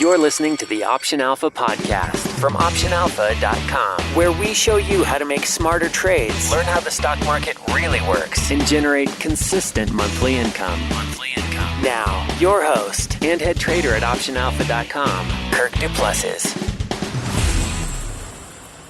You're listening to the Option Alpha podcast from optionalpha.com, where we show you how to make smarter trades, learn how the stock market really works, and generate consistent monthly income. Now, your host and head trader at optionalpha.com, Kirk Duplessis.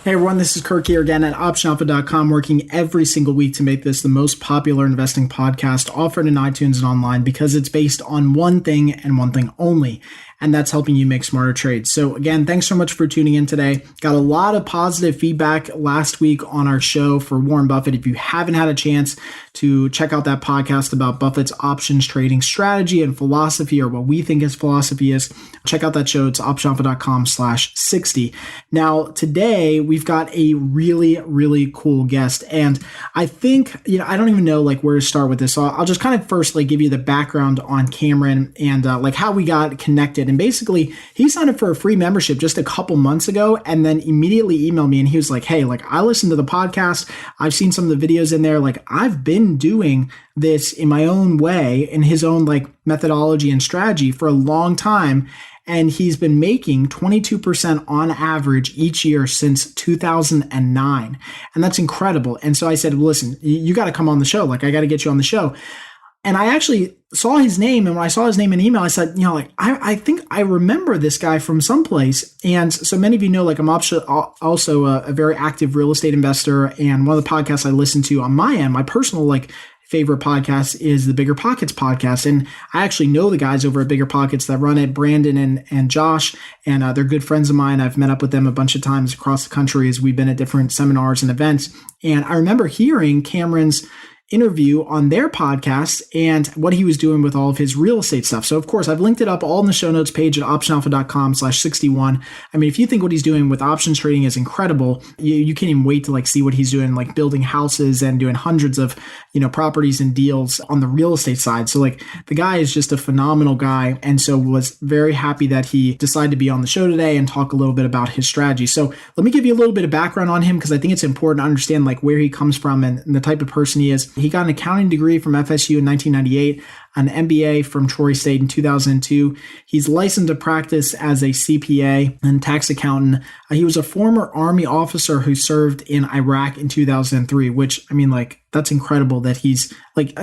Hey everyone, this is Kirk here again at optionalpha.com, working every single week to make this the most popular investing podcast offered in iTunes and online because it's based on one thing and one thing only, and that's helping you make smarter trades. So again, thanks so much for tuning in today. Got a lot of positive feedback last week on our show for Warren Buffett. If you haven't had a chance to check out that podcast about Buffett's options trading strategy and philosophy, or what we think his philosophy is, check out that show. It's optionalpha.com/60. Now, today we've got a really cool guest, and I think, I don't even know where to start with this. So I'll just kind of first give you the background on Cameron and how we got connected. And basically, he signed up for a free membership just a couple months ago and then immediately emailed me and he was like, hey, I listened to the podcast. I've seen some of the videos in there. I've been doing this in my own way, in his own methodology and strategy for a long time. And he's been making 22% on average each year since 2009. And that's incredible. And so I said, listen, you got to come on the show. I got to get you on the show. And I actually saw his name. And when I saw his name in email, I said, I think I remember this guy from someplace. And so many of you know, I'm also a very active real estate investor. And one of the podcasts I listen to on my end, my personal favorite podcast is the Bigger Pockets podcast. And I actually know the guys over at Bigger Pockets that run it, Brandon and Josh, and they're good friends of mine. I've met up with them a bunch of times across the country as we've been at different seminars and events. And I remember hearing Cameron's interview on their podcast and what he was doing with all of his real estate stuff. So of course, I've linked it up all in the show notes page at optionalpha.com/61. I mean, if you think what he's doing with options trading is incredible, you can't even wait to see what he's doing, building houses and doing hundreds of, properties and deals on the real estate side. So the guy is just a phenomenal guy. And so was very happy that he decided to be on the show today and talk a little bit about his strategy. So let me give you a little bit of background on him, because I think it's important to understand where he comes from and the type of person he is. He got an accounting degree from FSU in 1998, an MBA from Troy State in 2002. He's licensed to practice as a CPA and tax accountant. He was a former Army officer who served in Iraq in 2003, which, that's incredible that he's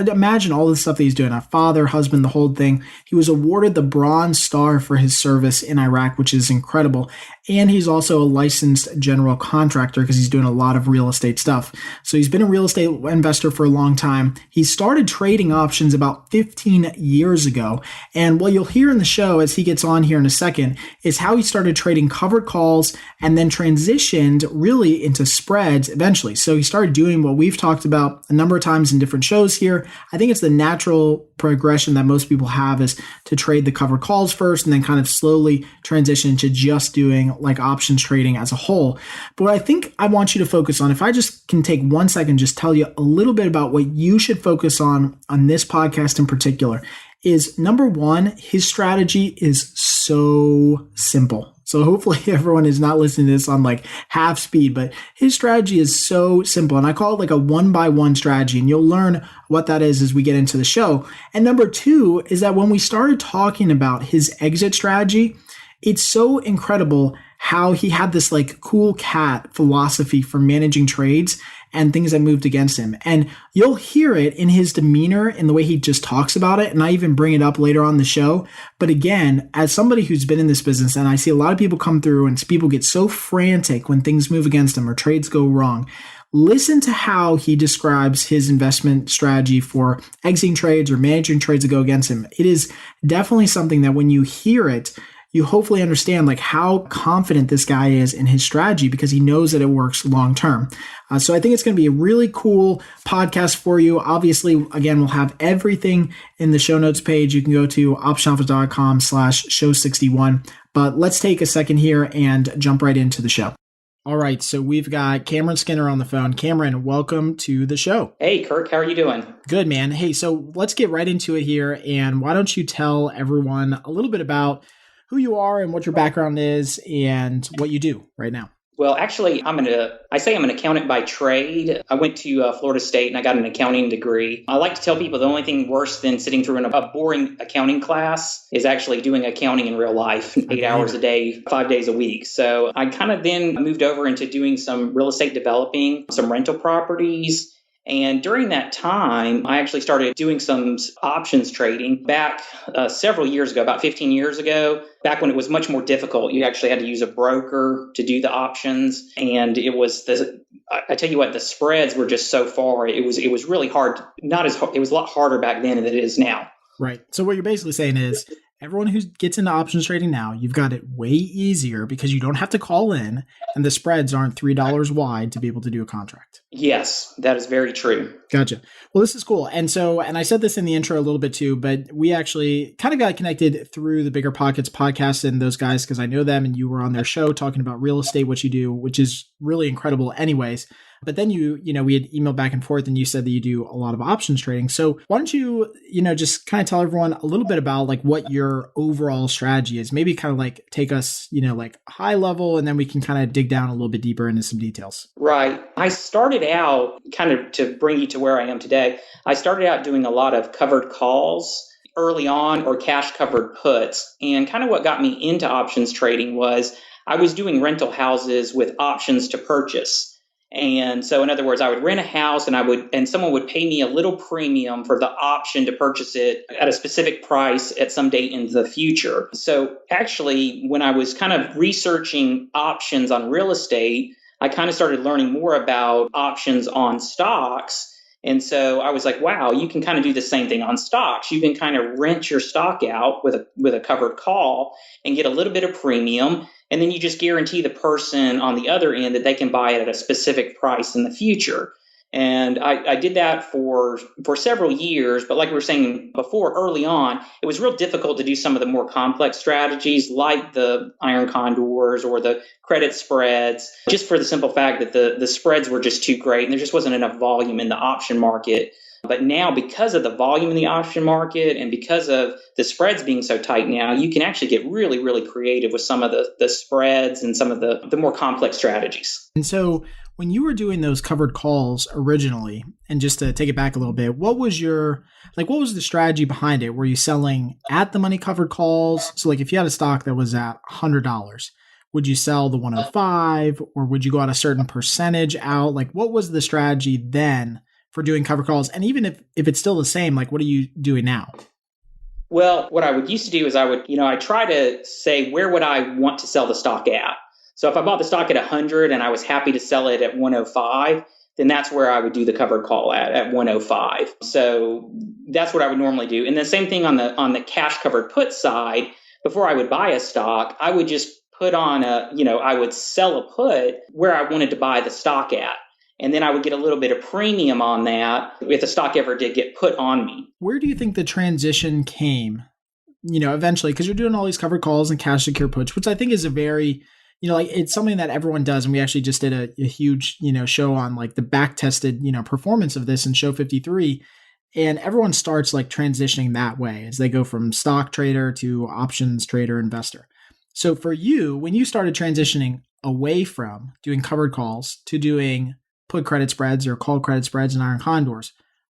imagine all the stuff that he's doing, a father, husband, the whole thing. He was awarded the Bronze Star for his service in Iraq, which is incredible. And he's also a licensed general contractor because he's doing a lot of real estate stuff. So he's been a real estate investor for a long time. He started trading options about 15 years ago. And what you'll hear in the show as he gets on here in a second is how he started trading covered calls and then transitioned really into spreads eventually. So he started doing what we've talked about a number of times in different shows here. I think it's the natural progression that most people have, is to trade the covered calls first and then kind of slowly transition to just doing options trading as a whole. But what I think I want you to focus on, if I just can take 1 second, just tell you a little bit about what you should focus on this podcast in particular, is number one, his strategy is so simple. So hopefully everyone is not listening to this on half speed, but his strategy is so simple. And I call it a 1-by-1 strategy. And you'll learn what that is as we get into the show. And number two is that when we started talking about his exit strategy, it's so incredible how he had this cool cat philosophy for managing trades and things that moved against him. And you'll hear it in his demeanor, in the way he just talks about it. And I even bring it up later on the show. But again, as somebody who's been in this business, and I see a lot of people come through and people get so frantic when things move against them or trades go wrong, listen to how he describes his investment strategy for exiting trades or managing trades that go against him. It is definitely something that when you hear it, you hopefully understand how confident this guy is in his strategy, because he knows that it works long term. So I think it's going to be a really cool podcast for you. Obviously, again, we'll have everything in the show notes page. You can go to optionalpha.com/show61. But let's take a second here and jump right into the show. All right, so we've got Cameron Skinner on the phone. Cameron, welcome to the show. Hey, Kirk, how are you doing? Good, man. Hey, so let's get right into it here. And why don't you tell everyone a little bit about who you are and what your background is and what you do right now? Well, actually, I say I'm an accountant by trade. I went to Florida State and I got an accounting degree. I like to tell people the only thing worse than sitting through a boring accounting class is actually doing accounting in real life, 8 hours a day, 5 days a week. So I kind of then moved over into doing some real estate developing, some rental properties. And during that time, I actually started doing some options trading back several years ago, about 15 years ago, back when it was much more difficult. You actually had to use a broker to do the options. And I tell you what, the spreads were just so far. It was really hard. Not as hard. It was a lot harder back then than it is now. Right. So what you're basically saying is everyone who gets into options trading now, you've got it way easier because you don't have to call in and the spreads aren't $3 wide to be able to do a contract. Yes, that is very true. Gotcha. Well, this is cool. And I said this in the intro a little bit too, but we actually kind of got connected through the Bigger Pockets podcast and those guys because I know them and you were on their show talking about real estate, what you do, which is really incredible anyways. But then we had emailed back and forth and you said that you do a lot of options trading. So why don't you, just kind of tell everyone a little bit about like what your overall strategy is, maybe kind of like take us, like high level, and then we can kind of dig down a little bit deeper into some details. Right. I started out kind of to bring you to where I am today. I started out doing a lot of covered calls early on or cash covered puts. And kind of what got me into options trading was I was doing rental houses with options to purchase. And so in other words, I would rent a house and someone would pay me a little premium for the option to purchase it at a specific price at some date in the future. So actually, when I was kind of researching options on real estate, I kind of started learning more about options on stocks. And so I was like, wow, you can kind of do the same thing on stocks. You can kind of rent your stock out with a covered call and get a little bit of premium. And then you just guarantee the person on the other end that they can buy it at a specific price in the future. And I did that for several years. But like we were saying before, early on, it was real difficult to do some of the more complex strategies like the iron condors or the credit spreads, just for the simple fact that the spreads were just too great and there just wasn't enough volume in the option market. But now, because of the volume in the option market and because of the spreads being so tight now, you can actually get really, really creative with some of the spreads and some of the more complex strategies. And so when you were doing those covered calls originally, and just to take it back a little bit, what was the strategy behind it? Were you selling at the money covered calls? So like if you had a stock that was at $100, would you sell the 105 or would you go out a certain percentage out? Like what was the strategy then for doing cover calls? And even if it's still the same, like what are you doing now? Well, what I would used to do is I try to say, where would I want to sell the stock at? So if I bought the stock at 100 and I was happy to sell it at 105, then that's where I would do the covered call at 105. So that's what I would normally do. And the same thing on the cash covered put side. Before I would buy a stock, I would just put on I would sell a put where I wanted to buy the stock at. And then I would get a little bit of premium on that if the stock ever did get put on me. Where do you think the transition came, eventually? Because you're doing all these covered calls and cash secure puts, which I think is a very, it's something that everyone does. And we actually just did a huge, show on like the back tested, performance of this in show 53. And everyone starts like transitioning that way as they go from stock trader to options trader investor. So for you, when you started transitioning away from doing covered calls to doing put credit spreads or call credit spreads and iron condors,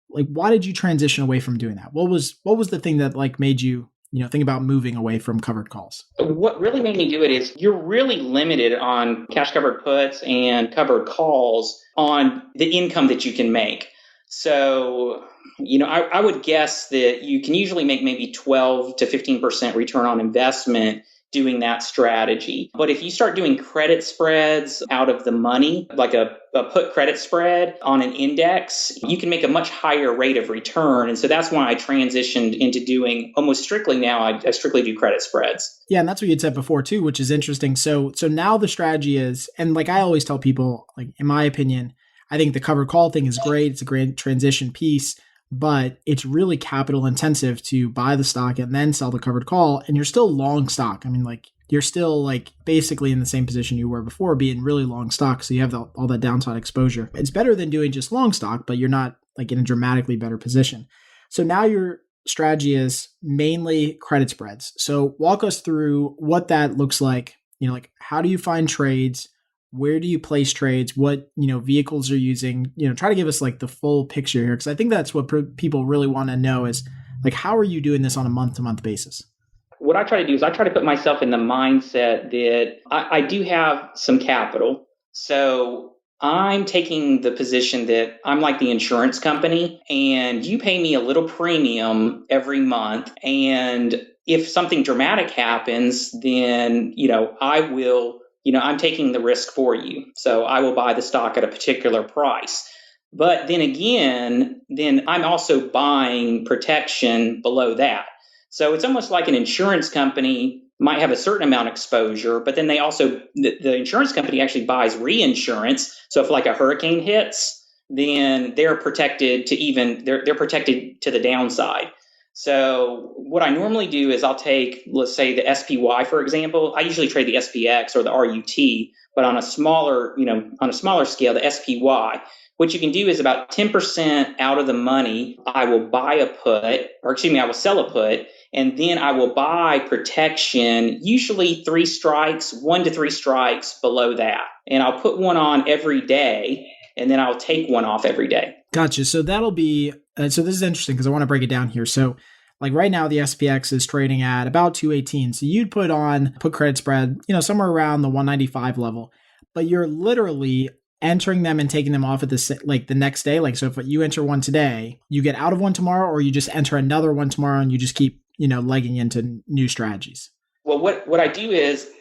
like why did you transition away from doing that? What was the thing that like made you, think about moving away from covered calls? What really made me do it is you're really limited on cash covered puts and covered calls on the income that you can make. So, I would guess that you can usually make maybe 12 to 15% return on investment doing that strategy. But if you start doing credit spreads out of the money, like a put credit spread on an index, you can make a much higher rate of return. And so that's why I transitioned into doing almost strictly now, I strictly do credit spreads. Yeah, and that's what you'd said before too, which is interesting. So now the strategy is, and like I always tell people, like in my opinion, I think the covered call thing is great. It's a great transition piece. But it's really capital intensive to buy the stock and then sell the covered call. And you're still long stock. I mean, like you're still like basically in the same position you were before, being really long stock. So you have all that downside exposure. It's better than doing just long stock, but you're not like in a dramatically better position. So now your strategy is mainly credit spreads. So walk us through what that looks like. Like how do you find trades? Where do you place trades? What, vehicles are using? Try to give us like the full picture here. Cause I think that's what people really want to know is like, how are you doing this on a month to month basis? What I try to do is I try to put myself in the mindset that I do have some capital. So I'm taking the position that I'm like the insurance company and you pay me a little premium every month. And if something dramatic happens, then, I will, I'm taking the risk for you. So I will buy the stock at a particular price. But then again, then I'm also buying protection below that. So it's almost like an insurance company might have a certain amount of exposure, but then they also, the insurance company actually buys reinsurance. So if like a hurricane hits, then they're protected they're protected to the downside. So what I normally do is I'll take, let's say the SPY, for example. I usually trade the SPX or the RUT, but on a smaller scale, the SPY. What you can do is about 10% out of the money, I will buy a put, I will sell a put, and then I will buy protection, usually 3 strikes, 1 to 3 strikes below that. And I'll put one on every day, and then I'll take one off every day. Gotcha. So that'll be, so this is interesting because I want to break it down here. So like right now, the SPX is trading at about 218. So you'd put credit spread, somewhere around the 195 level, but you're literally entering them and taking them off at the next day. Like, so if you enter one today, you get out of one tomorrow, or you just enter another one tomorrow and you just keep, legging into new strategies. Well, what I do is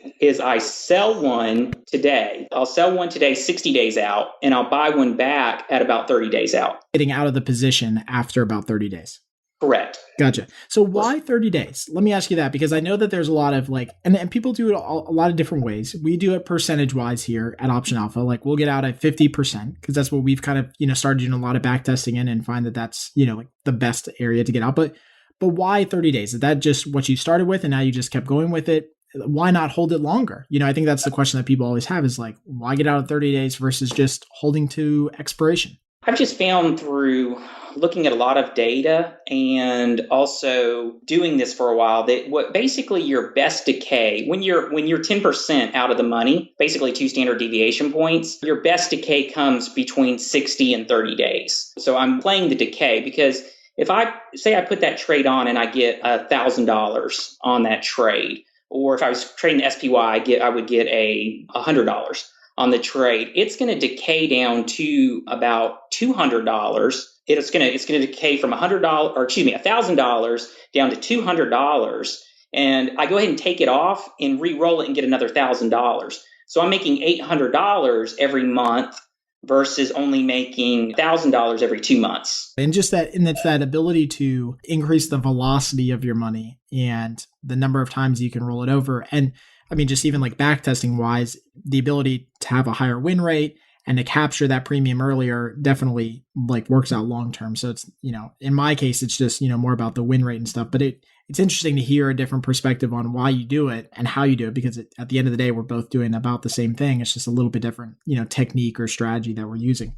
I sell one today. I'll sell one today 60 days out, and I'll buy one back at about 30 days out. Getting out of the position after about 30 days. Correct. Gotcha. So why 30 days? Let me ask you that, because I know that there's a lot of and people do it a lot of different ways. We do it percentage wise here at Option Alpha. Like we'll get out at 50% because that's what we've kind of, started doing a lot of back testing in and find that that's, like the best area to get out. But why 30 days? Is that just what you started with and now you just kept going with it? Why not hold it longer? I think that's the question that people always have is like, why get out at 30 days versus just holding to expiration? I've just found through looking at a lot of data and also doing this for a while that what basically your best decay, when you're 10% out of the money, basically 2 standard deviation points, your best decay comes between 60 and 30 days. So I'm playing the decay because if I say I put that trade on and I get $1,000 on that trade, or if I was trading the SPY, I would get $100 on the trade. It's going to decay down to about $200. It's going to decay from $1,000 down to $200, and I go ahead and take it off and re-roll it and get another $1,000. So I'm making $800 every month versus only making $1,000 every 2 months. And just that, and it's that ability to increase the velocity of your money and the number of times you can roll it over. And I mean, just even like back testing wise, the ability to have a higher win rate and to capture that premium earlier definitely like works out long term. So it's, in my case, it's just, more about the win rate and stuff. But it's interesting to hear a different perspective on why you do it and how you do it, because at the end of the day, we're both doing about the same thing. It's just a little bit different, technique or strategy that we're using.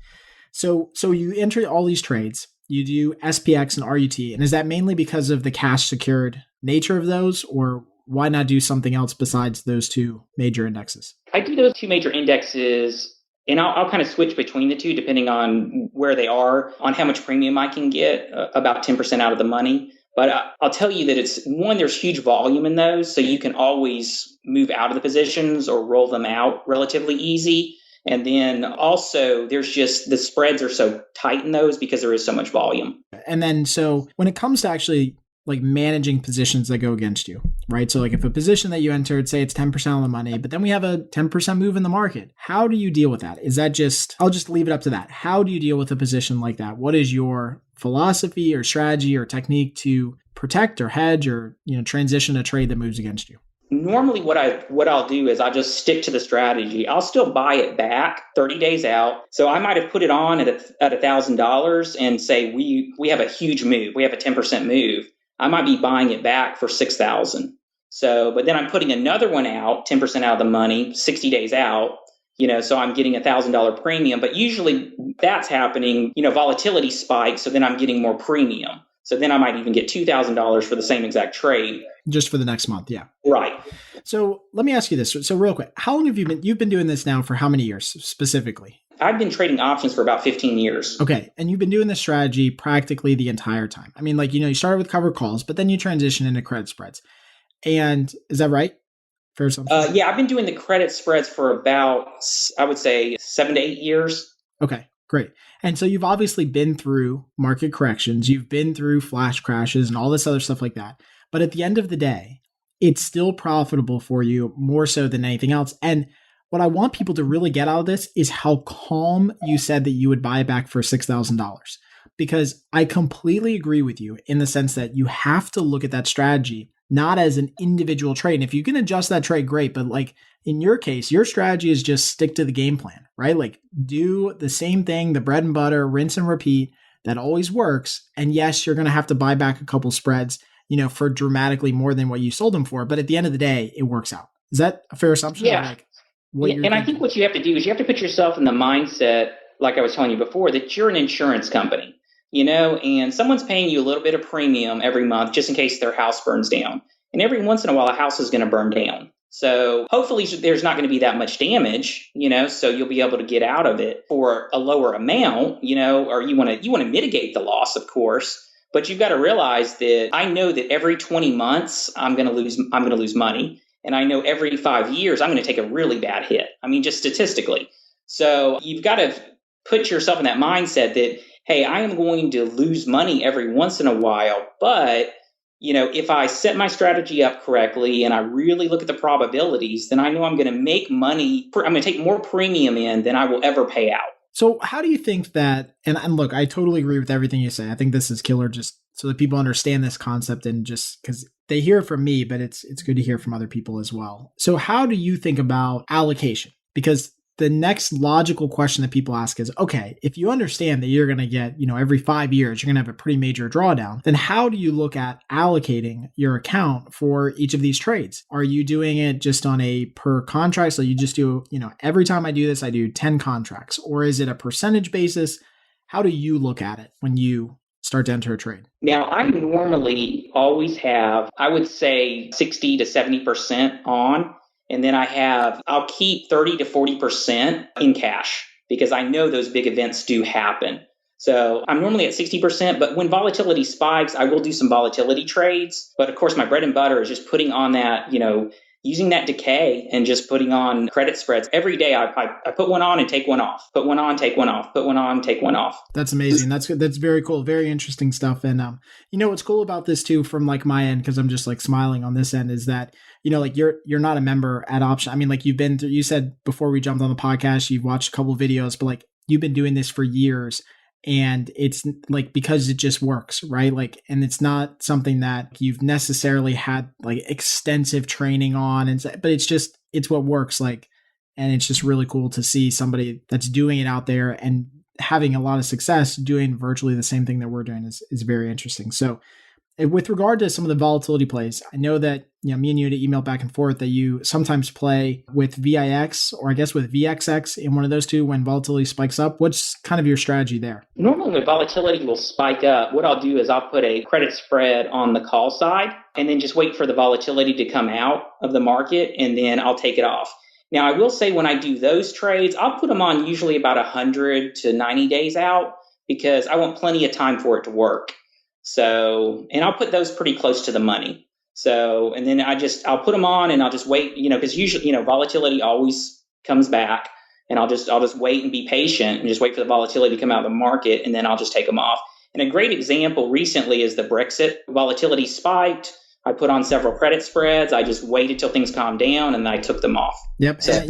So you enter all these trades, you do SPX and RUT. And is that mainly because of the cash secured nature of those, or why not do something else besides those 2 major indexes? I do those 2 major indexes, and I'll kind of switch between the 2 depending on where they are, on how much premium I can get, about 10% out of the money. But I'll tell you that there's huge volume in those, so you can always move out of the positions or roll them out relatively easy. And then also there's just the spreads are so tight in those because there is so much volume. And then so when it comes to actually like managing positions that go against you, right? So like if a position that you entered, say it's 10% on the money, but then we have a 10% move in the market, how do you deal with that? Is that just, I'll just leave it up to that. How do you deal with a position like that? What is your philosophy or strategy or technique to protect or hedge or, transition a trade that moves against you? Normally what I'll do is I'll just stick to the strategy. I'll still buy it back 30 days out. So I might have put it on at $1,000 and say we have a huge move. We have a 10% move. I might be buying it back for $6,000. So, but then I'm putting another one out, 10% out of the money, 60 days out, so I'm getting $1,000 premium. But usually that's happening, volatility spikes. So then I'm getting more premium. So then I might even get $2,000 for the same exact trade. Just for the next month. Yeah. Right. So let me ask you this. So real quick, how long have you've been doing this now for how many years specifically? I've been trading options for about 15 years. Okay. And you've been doing this strategy practically the entire time. I mean, like, you started with covered calls, but then you transitioned into credit spreads. And is that right? Fair assumption? Yeah, I've been doing the credit spreads for about, I would say, 7 to 8 years. Okay, great. And so you've obviously been through market corrections, you've been through flash crashes and all this other stuff like that. But at the end of the day, it's still profitable for you more so than anything else. And what I want people to really get out of this is how calm you said that you would buy it back for $6,000. Because I completely agree with you in the sense that you have to look at that strategy not as an individual trade. And if you can adjust that trade, great. But like in your case, your strategy is just stick to the game plan, right? Like do the same thing, the bread and butter, rinse and repeat. That always works. And yes, you're going to have to buy back a couple spreads, for dramatically more than what you sold them for. But at the end of the day, it works out. Is that a fair assumption? Yeah. And I think what you have to do is you have to put yourself in the mindset, like I was telling you before, that you're an insurance company. And someone's paying you a little bit of premium every month just in case their house burns down. And every once in a while, a house is going to burn down. So hopefully there's not going to be that much damage, so you'll be able to get out of it for a lower amount, or you want to mitigate the loss, of course. But you've got to realize that I know that every 20 months I'm going to lose money. And I know every 5 years I'm going to take a really bad hit. I mean, just statistically. So you've got to put yourself in that mindset that, hey, I am going to lose money every once in a while, but if I set my strategy up correctly and I really look at the probabilities, then I know I'm going to make money. I'm going to take more premium in than I will ever pay out. So how do you think that, and look, I totally agree with everything you say. I think this is killer just so that people understand this concept and just because they hear it from me, but it's good to hear from other people as well. So how do you think about allocation? Because the next logical question that people ask is, okay, if you understand that you're going to get, every 5 years, you're going to have a pretty major drawdown, then how do you look at allocating your account for each of these trades? Are you doing it just on a per contract? So you just do, every time I do this, I do 10 contracts, or is it a percentage basis? How do you look at it when you start to enter a trade? Now, I normally always have, I would say 60 to 70% on. And then I'll keep 30 to 40% in cash because I know those big events do happen. So I'm normally at 60%, but when volatility spikes, I will do some volatility trades. But of course, my bread and butter is just putting on that, using that decay and just putting on credit spreads. Every day I put one on and take one off, put one on, take one off, put one on, take one off. That's amazing. That's good. That's very cool. Very interesting stuff. And what's cool about this too, from like my end, because I'm just like smiling on this end, is that like you're not a member at Option. I mean, like you said before we jumped on the podcast, you've watched a couple of videos, but like you've been doing this for years. And it's like because it just works, right? Like, and it's not something that you've necessarily had like extensive training on, but it's what works. Like, and it's just really cool to see somebody that's doing it out there and having a lot of success doing virtually the same thing that we're doing is very interesting. So, with regard to some of the volatility plays, I know that me and you had emailed back and forth that you sometimes play with VIX or I guess with VXX in one of those two when volatility spikes up. What's kind of your strategy there? Normally when volatility will spike up, what I'll do is I'll put a credit spread on the call side and then just wait for the volatility to come out of the market and then I'll take it off. Now, I will say when I do those trades, I'll put them on usually about 100 to 90 days out because I want plenty of time for it to work. So, and I'll put those pretty close to the money. So, and then I'll put them on and I'll just wait, because usually, volatility always comes back and I'll just wait and be patient and just wait for the volatility to come out of the market and then I'll just take them off. And a great example recently is the Brexit. Volatility spiked. I put on several credit spreads. I just waited till things calmed down and I took them off. Yep. So,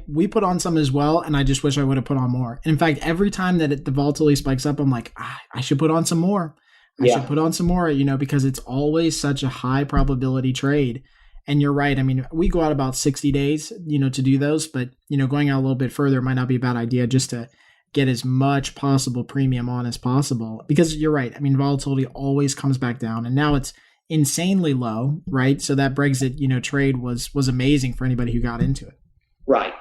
we put on some as well. And I just wish I would have put on more. And in fact, every time that the volatility spikes up, I'm like, I should put on some more. I should put on some more, because it's always such a high probability trade. And you're right. I mean, we go out about 60 days, to do those, but, going out a little bit further might not be a bad idea just to get as much possible premium on as possible, because you're right. I mean, volatility always comes back down and now it's insanely low, right? So that Brexit, trade was amazing for anybody who got into it. Right.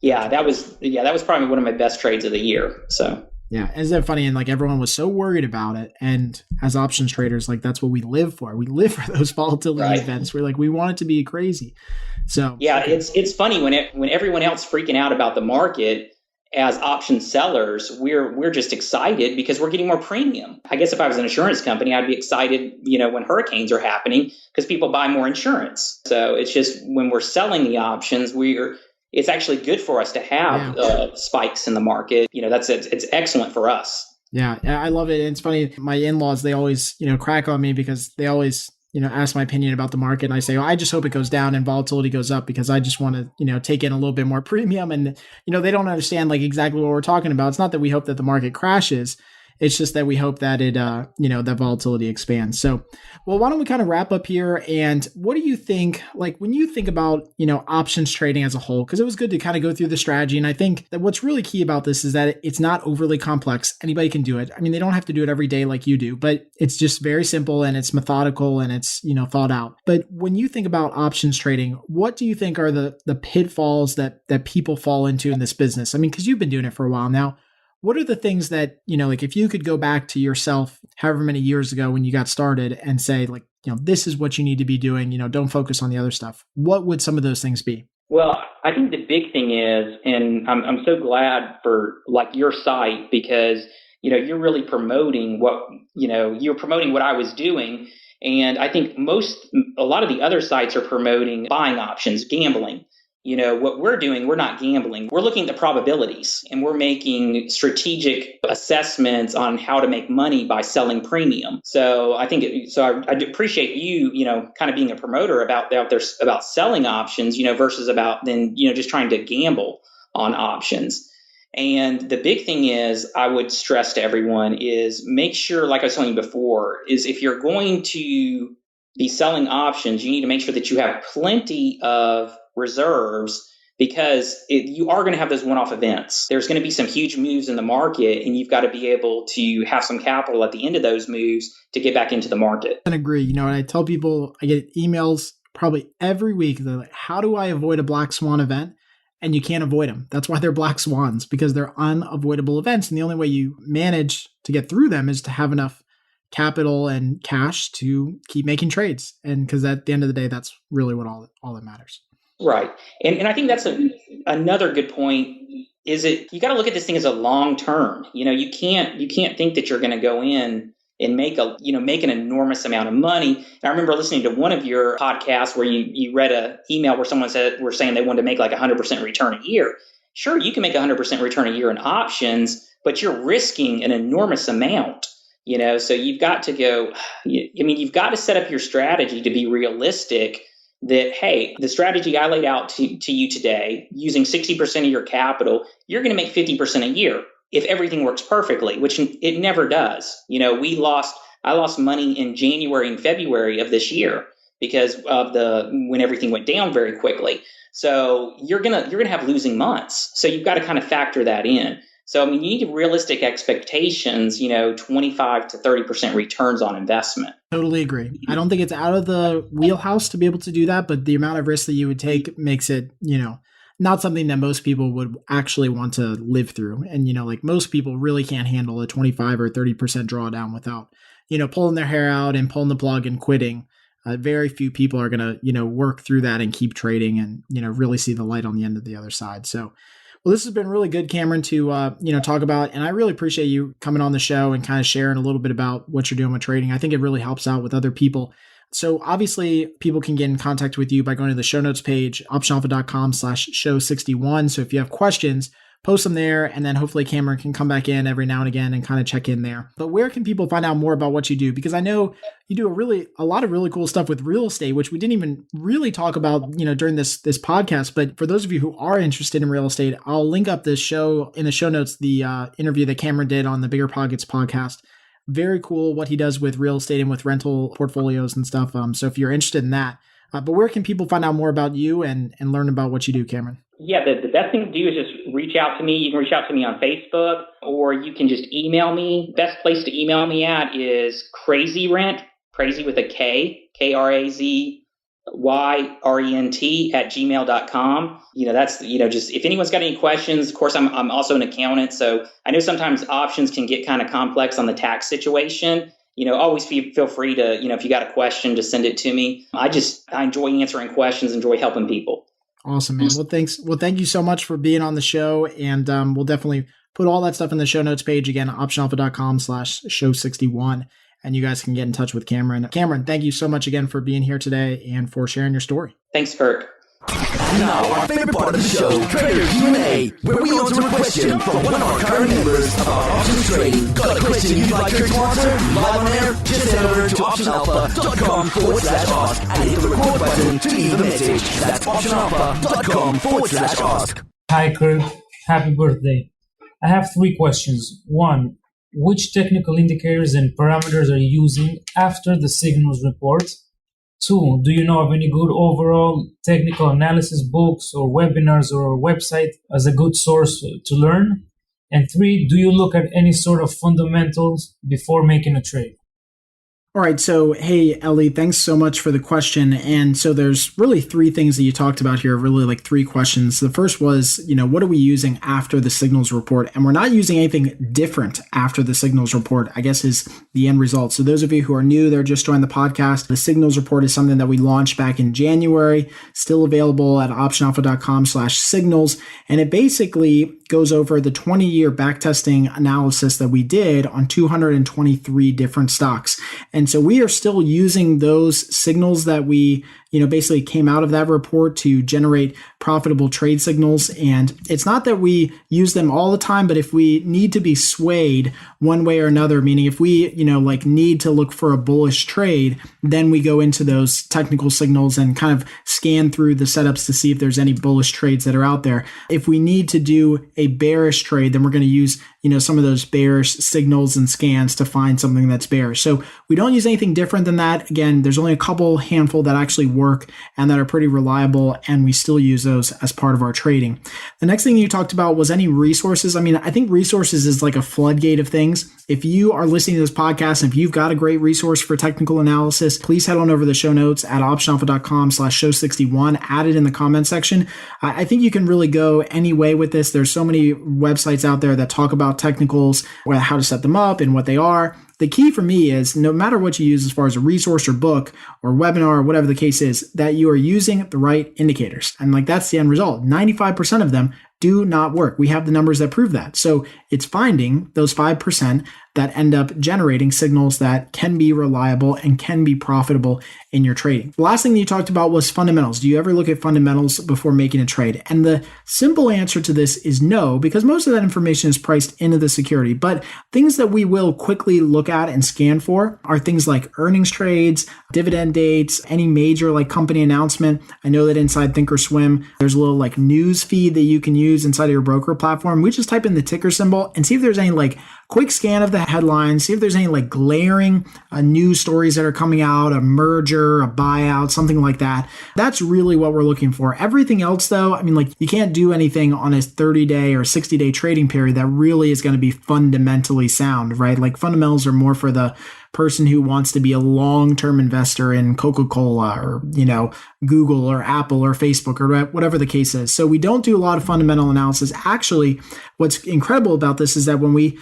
Yeah, that was probably one of my best trades of the year. So. Yeah. Isn't that funny? And like everyone was so worried about it. And as options traders, like that's what we live for. We live for those volatility events. We're like, we want it to be crazy. So yeah, it's funny when everyone else freaking out about the market. As option sellers, we're just excited because we're getting more premium. I guess if I was an insurance company, I'd be excited, when hurricanes are happening because people buy more insurance. So it's just when we're selling the options, it's actually good for us to have spikes in the market. It's excellent for us. Yeah, I love it. And it's funny. My in-laws, they always, crack on me because they always, ask my opinion about the market. And I say, I just hope it goes down and volatility goes up because I just want to, take in a little bit more premium. And, they don't understand like exactly what we're talking about. It's not that we hope that the market crashes. It's just that we hope that it, that volatility expands. So, well, why don't we kind of wrap up here? And what do you think, like when you think about, options trading as a whole, because it was good to kind of go through the strategy. And I think that what's really key about this is that it's not overly complex. Anybody can do it. I mean, they don't have to do it every day like you do, but it's just very simple and it's methodical and it's, thought out. But when you think about options trading, what do you think are the pitfalls that people fall into in this business? I mean, because you've been doing it for a while now. What are the things that, like if you could go back to yourself however many years ago when you got started and say like, this is what you need to be doing, don't focus on the other stuff. What would some of those things be? Well, I think the big thing is, and I'm so glad for like your site because, you're really promoting you're promoting what I was doing. And I think a lot of the other sites are promoting buying options, gambling. What we're doing, we're not gambling. We're looking at the probabilities and we're making strategic assessments on how to make money by selling premium. So I do appreciate you, kind of being a promoter about selling options, versus about then, just trying to gamble on options. And the big thing is I would stress to everyone is make sure, like I was telling you before, is if you're going to be selling options, you need to make sure that you have plenty of reserves because you are going to have those one-off events. There's going to be some huge moves in the market and you've got to be able to have some capital at the end of those moves to get back into the market. I agree. And I tell people, I get emails probably every week. They're like, how do I avoid a black swan event? And you can't avoid them. That's why they're black swans, because they're unavoidable events. And the only way you manage to get through them is to have enough capital and cash to keep making trades. And because at the end of the day, that's really what all that matters. Right. And I think that's another good point is you got to look at this thing as a long term. You can't think that you're going to go in and make an enormous amount of money. And I remember listening to one of your podcasts where you read an email where someone were saying they wanted to make like 100% return a year. Sure, you can make 100% return a year in options, but you're risking an enormous amount. So you've got to you've got to set up your strategy to be realistic that, hey, the strategy I laid out to you today, using 60% of your capital, you're going to make 50% a year if everything works perfectly, which it never does. I lost money in January and February of this year because of when everything went down very quickly. So you're going to have losing months. So you've got to kind of factor that in. So, you need realistic expectations, 25 to 30% returns on investment. Totally agree. I don't think it's out of the wheelhouse to be able to do that, but the amount of risk that you would take makes it, not something that most people would actually want to live through. And, like most people really can't handle a 25 or 30% drawdown without, pulling their hair out and pulling the plug and quitting. Very few people are going to, work through that and keep trading and, really see the light on the end of the other side. So, well, this has been really good, Cameron, to talk about, and I really appreciate you coming on the show and kind of sharing a little bit about what you're doing with trading. I think it really helps out with other people. So obviously, people can get in contact with you by going to the show notes page, optionalpha.com/show61. So if you have questions, post them there, and then hopefully Cameron can come back in every now and again and kind of check in there. But where can people find out more about what you do? Because I know you do a lot of really cool stuff with real estate, which we didn't even really talk about, during this podcast. But for those of you who are interested in real estate, I'll link up this show in the show notes, the interview that Cameron did on the Bigger Pockets podcast. Very cool what he does with real estate and with rental portfolios and stuff. So if you're interested in that, but where can people find out more about you and learn about what you do, Cameron? Yeah, the best thing to do is just reach out to me. You can reach out to me on Facebook, or you can just email me. Best place to email me at is crazyrent, crazy with a K, KRAZYRENT @gmail.com. That's, just if anyone's got any questions. Of course, I'm also an accountant, so I know sometimes options can get kind of complex on the tax situation. always feel free to, if you got a question, to send it to me. I enjoy answering questions, enjoy helping people. Awesome, man. Well, thanks. Well, thank you so much for being on the show. And we'll definitely put all that stuff in the show notes page again, optionalpha.com/show61. And you guys can get in touch with Cameron. Cameron, thank you so much again for being here today and for sharing your story. Thanks, Kirk. And now our favorite part of the show, Trader Q&A, where we answer a question from one of our current members about options trading. Got a question you'd like Kirk to answer? Live on air? Just head over to optionalpha.com/ask and hit the record button to leave a message. That's optionalpha.com/ask. Hi, Kirk. Happy birthday. I have 3 questions. 1, which technical indicators and parameters are you using after the signals report? 2, do you know of any good overall technical analysis books or webinars or website as a good source to learn? And 3, do you look at any sort of fundamentals before making a trade? All right. So, hey, Ellie, thanks so much for the question. And so there's really 3 things that you talked about here, really like 3 questions. The first was, what are we using after the signals report? And we're not using anything different after the signals report, I guess, is the end result. So those of you who are new, they're just joined the podcast. The signals report is something that we launched back in January, still available at optionalpha.com/signals. And it basically goes over the 20-year backtesting analysis that we did on 223 different stocks. And so we are still using those signals that we, basically came out of that report to generate profitable trade signals. And it's not that we use them all the time, but if we need to be swayed one way or another, meaning if we, need to look for a bullish trade, then we go into those technical signals and kind of scan through the setups to see if there's any bullish trades that are out there. If we need to do a bearish trade, then we're going to use, some of those bearish signals and scans to find something that's bearish. So we don't use anything different than that. Again, there's only a handful that actually work and that are pretty reliable, and we still use those as part of our trading. The next thing you talked about was any resources. I think resources is like a floodgate of things. If you are listening to this podcast and if you've got a great resource for technical analysis, please head on over to the show notes at optionalpha.com/show61, add it in the comment section. I think you can really go any way with this. There's so many websites out there that talk about technicals, how to set them up and what they are. The key for me is no matter what you use as far as a resource or book or webinar or whatever the case is, that you are using the right indicators. And that's the end result. 95% of them do not work. We have the numbers that prove that. So it's finding those 5% that end up generating signals that can be reliable and can be profitable in your trading. The last thing that you talked about was fundamentals. Do you ever look at fundamentals before making a trade? And the simple answer to this is no, because most of that information is priced into the security. But things that we will quickly look at and scan for are things like earnings trades, dividend dates, any major company announcement. I know that inside Thinkorswim, there's a little news feed that you can use inside of your broker platform. We just type in the ticker symbol and see if there's any quick scan of the headlines, see if there's any glaring news stories that are coming out, a merger, a buyout, something like that. That's really what we're looking for. Everything else though, you can't do anything on a 30-day or 60-day trading period that really is going to be fundamentally sound, right? Fundamentals are more for the person who wants to be a long-term investor in Coca-Cola or, Google or Apple or Facebook or whatever the case is. So we don't do a lot of fundamental analysis. Actually, what's incredible about this is that when we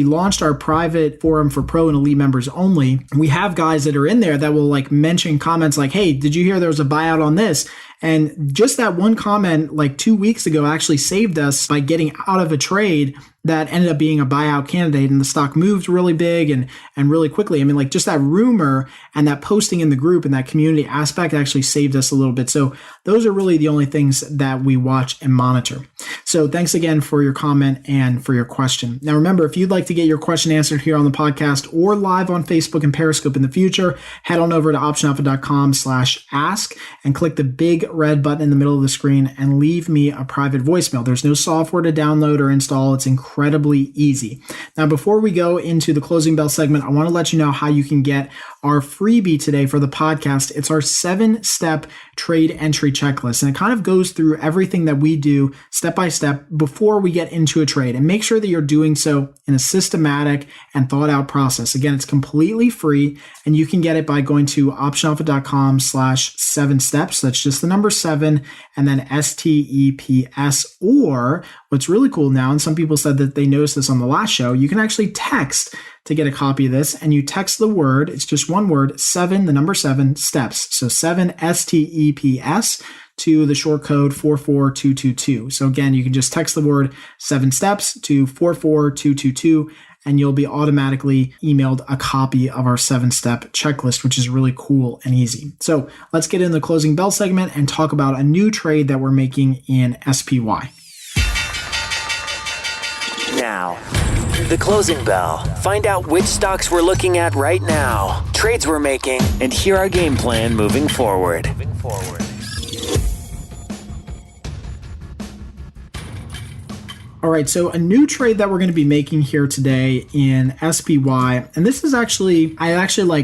launched our private forum for pro and elite members only, we have guys that are in there that will mention comments like, hey, did you hear there was a buyout on this? And just that one comment 2 weeks ago actually saved us by getting out of a trade that ended up being a buyout candidate, and the stock moved really big and really quickly. Just that rumor and that posting in the group and that community aspect actually saved us a little bit. So those are really the only things that we watch and monitor. So thanks again for your comment and for your question. Now remember, if you'd like to get your question answered here on the podcast or live on Facebook and Periscope in the future, head on over to optionalpha.com/ask and click the big red button in the middle of the screen and leave me a private voicemail. There's no software to download or install. It's incredibly easy. Now, before we go into the closing bell segment, I want to let you know how you can get our freebie today for the podcast. It's our 7-step trade entry checklist, and it kind of goes through everything that we do step by step before we get into a trade, and make sure that you're doing so in a systematic and thought out process. Again, it's completely free, and you can get it by going to optionalpha.com/7steps. That's just the number 7 and then STEPS. Or what's really cool now, and some people said that they noticed this on the last show, you can actually text to get a copy of this, and you text the word, it's just one word, 7, the number 7, steps. So 7 STEPS to the short code 44222. So again, you can just text the word 7 steps to 44222, and you'll be automatically emailed a copy of our 7-step checklist, which is really cool and easy. So let's get in the closing bell segment and talk about a new trade that we're making in SPY. Now, the closing bell. Find out which stocks we're looking at right now, trades we're making, and hear our game plan moving forward. All right, so a new trade that we're going to be making here today in SPY, and this is I actually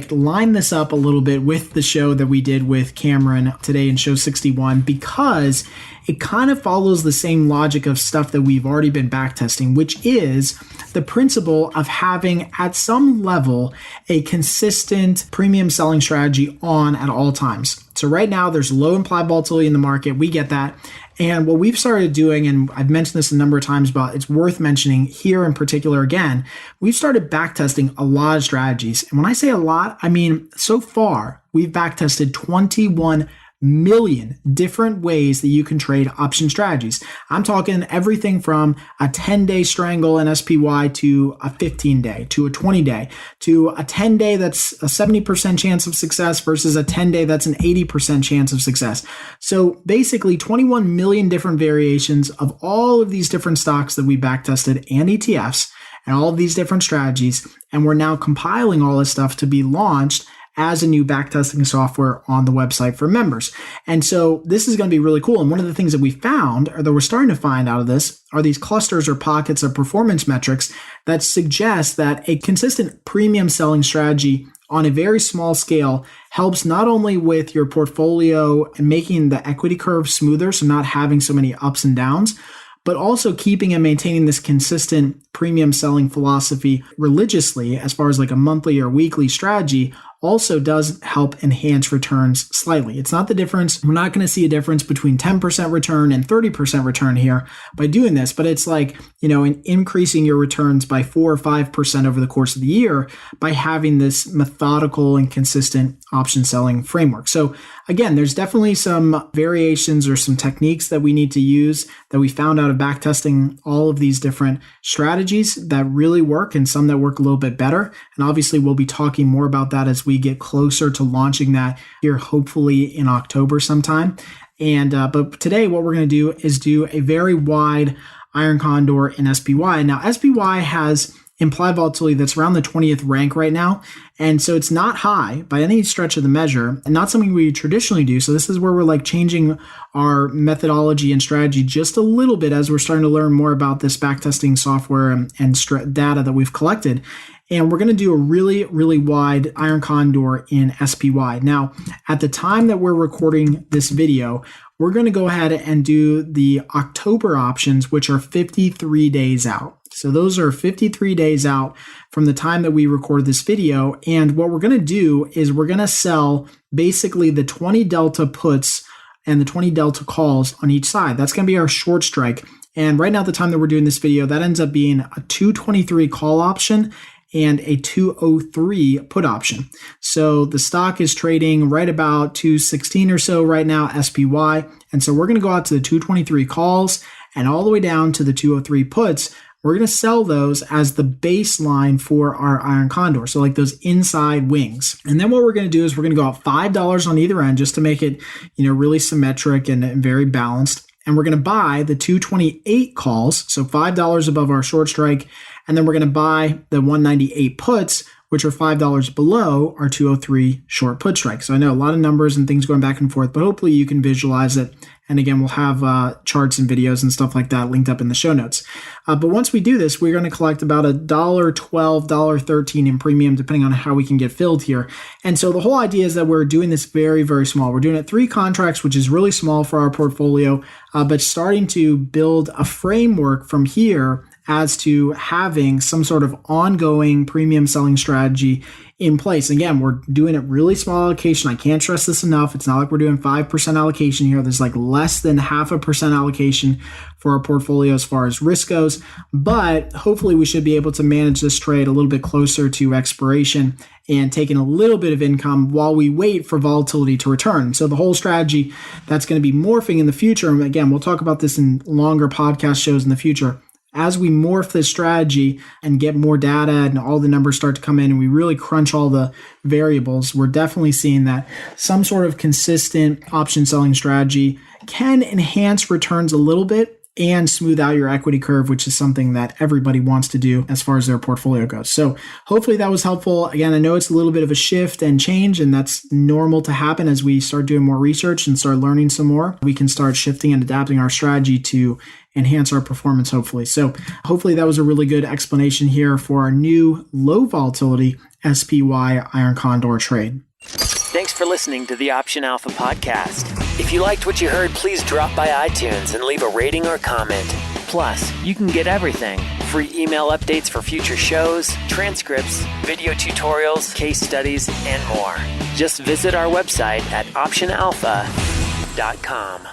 lined this up a little bit with the show that we did with Cameron today in show 61, because it kind of follows the same logic of stuff that we've already been backtesting, which is the principle of having at some level a consistent premium selling strategy on at all times. So right now there's low implied volatility in the market. We get that. And what we've started doing, and I've mentioned this a number of times, but it's worth mentioning here in particular again, we've started backtesting a lot of strategies. And when I say a lot, I mean, so far we've backtested 21 million different ways that you can trade option strategies. I'm talking everything from a 10-day strangle in SPY to a 15-day to a 20-day to a 10-day that's a 70% chance of success versus a 10-day that's an 80% chance of success. So basically 21 million different variations of all of these different stocks that we backtested and ETFs and all of these different strategies. And we're now compiling all this stuff to be launched as a new backtesting software on the website for members. And so this is going to be really cool. And one of the things that we found, or that we're starting to find out of this, are these clusters or pockets of performance metrics that suggest that a consistent premium selling strategy on a very small scale helps not only with your portfolio and making the equity curve smoother, so not having so many ups and downs, but also keeping and maintaining this consistent premium selling philosophy religiously as far as like a monthly or weekly strategy also does help enhance returns slightly. It's not the difference. We're not going to see a difference between 10% return and 30% return here by doing this, but it's like, in increasing your returns by 4 or 5% over the course of the year by having this methodical and consistent option selling framework. So again, there's definitely some variations or some techniques that we need to use that we found out of backtesting all of these different strategies that really work and some that work a little bit better. And obviously we'll be talking more about that as we get closer to launching that here, hopefully in October sometime. And but today what we're going to do is do a very wide iron condor in SPY. Now SPY has implied volatility that's around the 20th rank right now. And so it's not high by any stretch of the measure and not something we traditionally do. So this is where we're changing our methodology and strategy just a little bit as we're starting to learn more about this backtesting software and data that we've collected. And we're going to do a really, really wide iron condor in SPY. Now, at the time that we're recording this video, we're going to go ahead and do the October options, which are 53 days out. So those are 53 days out from the time that we record this video. And what we're going to do is we're going to sell basically the 20 delta puts and the 20 delta calls on each side. That's going to be our short strike. And right now, at the time that we're doing this video, that ends up being a 223 call option and a 203 put option. So the stock is trading right about 216 or so right now, SPY. And so we're going to go out to the 223 calls and all the way down to the 203 puts. We're going to sell those as the baseline for our iron condor. So like those inside wings. And then what we're going to do is we're going to go out $5 on either end just to make it, really symmetric and very balanced. And we're going to buy the 228 calls, so $5 above our short strike. And then we're going to buy the 198 puts, which are $5 below our 203 short put strike. So I know a lot of numbers and things going back and forth, but hopefully you can visualize it. And again, we'll have charts and videos and stuff like that linked up in the show notes. But once we do this, we're going to collect about $1.12, $1.13 in premium, depending on how we can get filled here. And so the whole idea is that we're doing this very, very small. We're doing it 3 contracts, which is really small for our portfolio, but starting to build a framework from here as to having some sort of ongoing premium selling strategy in place. Again, we're doing it really small allocation. I can't stress this enough. It's not like we're doing 5% allocation here. There's like less than 0.5% allocation for our portfolio as far as risk goes. But hopefully we should be able to manage this trade a little bit closer to expiration and taking a little bit of income while we wait for volatility to return. So the whole strategy that's going to be morphing in the future, and again, we'll talk about this in longer podcast shows in the future, as we morph this strategy and get more data and all the numbers start to come in and we really crunch all the variables, we're definitely seeing that some sort of consistent option selling strategy can enhance returns a little bit and smooth out your equity curve, which is something that everybody wants to do as far as their portfolio goes. So hopefully that was helpful. Again, I know it's a little bit of a shift and change, and that's normal to happen as we start doing more research and start learning some more. We can start shifting and adapting our strategy to enhance our performance, hopefully. So hopefully that was a really good explanation here for our new low volatility SPY Iron Condor trade. Thanks for listening to the Option Alpha podcast. If you liked what you heard, please drop by iTunes and leave a rating or comment. Plus, you can get everything: free email updates for future shows, transcripts, video tutorials, case studies, and more. Just visit our website at optionalpha.com.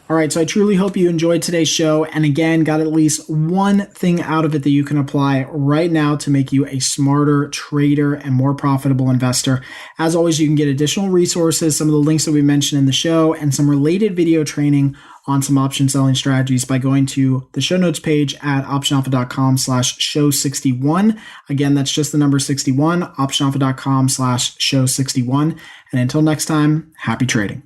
All right, so I truly hope you enjoyed today's show, and again, got at least one thing out of it that you can apply right now to make you a smarter trader and more profitable investor. As always, you can get additional resources, some of the links that we mentioned in the show, and some related video training on some option selling strategies by going to the show notes page at optionalpha.com/show61. Again, that's just the number 61, optionalpha.com/show61. And until next time, happy trading.